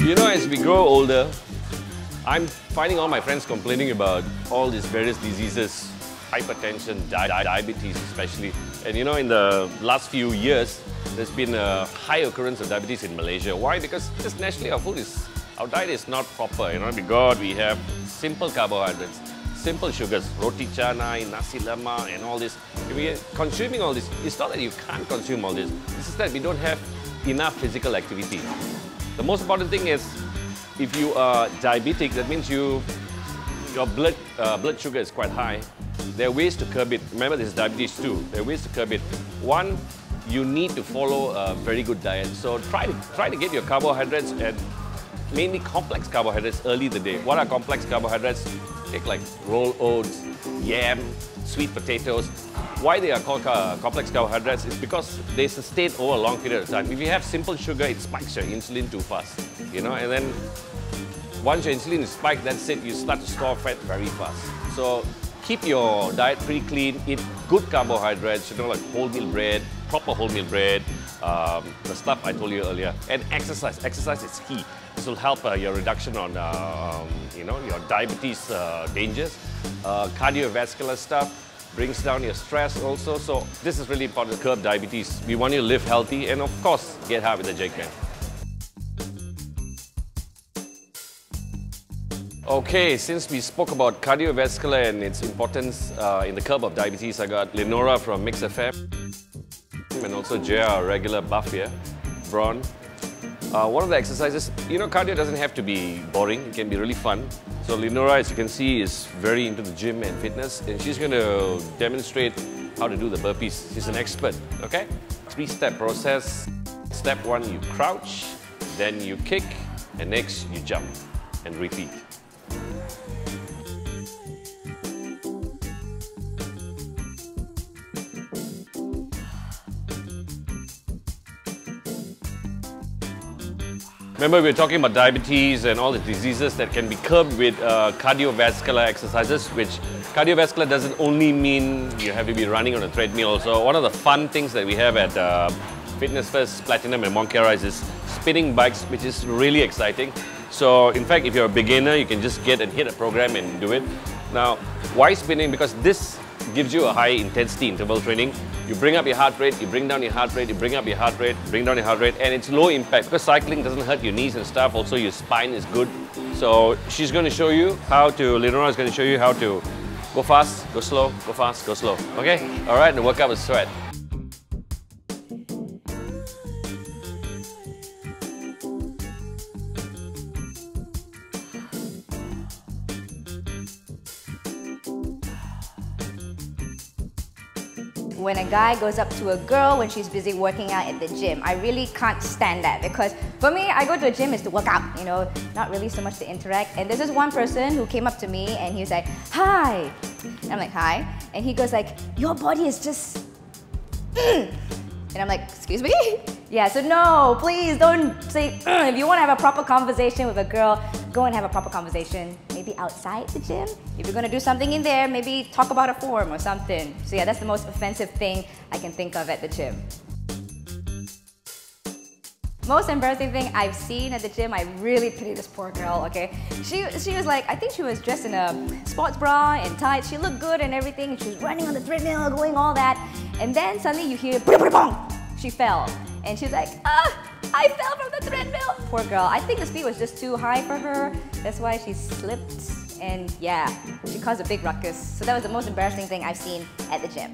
You know, as we grow older, I'm finding all my friends complaining about all these various diseases, hypertension, diabetes especially. And you know, in the last few years, there's been a high occurrence of diabetes in Malaysia. Why? Because just naturally our diet is not proper. You know, because we have simple carbohydrates, simple sugars, roti canai, nasi lemak and all this. If we're consuming all this, it's not that you can't consume all this. It's just that we don't have enough physical activity. The most important thing is, if you are diabetic, that means your blood sugar is quite high. There are ways to curb it. Remember, this is diabetes too. There are ways to curb it. One, you need to follow a very good diet. So try to get your carbohydrates, and mainly complex carbohydrates, early in the day. What are complex carbohydrates? Take like rolled oats, yam, sweet potatoes. Why they are called complex carbohydrates is because they sustain over a long period of time. If you have simple sugar, it spikes your insulin too fast, you know, and then once your insulin is spiked, that's it, you start to store fat very fast. So keep your diet pretty clean, eat good carbohydrates, you know, like wholemeal bread, proper wholemeal bread, the stuff I told you earlier, and exercise. Exercise is key. This will help your reduction on, you know, your diabetes dangers. Cardiovascular stuff brings down your stress also. So this is really important to curb diabetes. We want you to live healthy and of course, get hard with the Jakeman. Okay, since we spoke about cardiovascular and its importance in the curb of diabetes, I got Linora from Mix FM and also Jay, our regular buff here, Braun. One of the exercises, you know, cardio doesn't have to be boring, it can be really fun. So Linora, as you can see, is very into the gym and fitness, and she's going to demonstrate how to do the burpees. She's an expert, okay? 3-step process. Step 1, you crouch, then you kick, and next you jump, and repeat. Remember, we were talking about diabetes and all the diseases that can be curbed with cardiovascular exercises, which cardiovascular doesn't only mean you have to be running on a treadmill. Also, one of the fun things that we have at Fitness First Platinum and Monkey Rise is spinning bikes, which is really exciting. So, in fact, if you're a beginner, you can just get and hit a program and do it. Now, why spinning? Because this gives you a high intensity interval training. You bring up your heart rate, you bring down your heart rate, you bring up your heart rate, bring down your heart rate, and it's low impact because cycling doesn't hurt your knees and stuff. Also, your spine is good. So she's going to show you how to, Linora is going to show you how to go fast, go slow, go fast, go slow. Okay? All right, the workout with sweat. When a guy goes up to a girl when she's busy working out at the gym, I really can't stand that, because for me, I go to a gym is to work out, you know, not really so much to interact. And there's this one person who came up to me and he was like, "Hi." And I'm like, "Hi." And he goes like, "Your body is just And I'm like, "Excuse me?" Yeah, so no, please don't say, if you want to have a proper conversation with a girl, go and have a proper conversation, maybe outside the gym. If you're going to do something in there, maybe talk about a form or something. So yeah, that's the most offensive thing I can think of at the gym. Most embarrassing thing I've seen at the gym, I really pity this poor girl, okay? She was like, I think she was dressed in a sports bra and tights. She looked good and everything. And she was running on the treadmill, going all that. And then suddenly you hear, she fell. And she's like, I fell from the treadmill. Poor girl. I think the speed was just too high for her. That's why she slipped. And yeah, she caused a big ruckus. So that was the most embarrassing thing I've seen at the gym.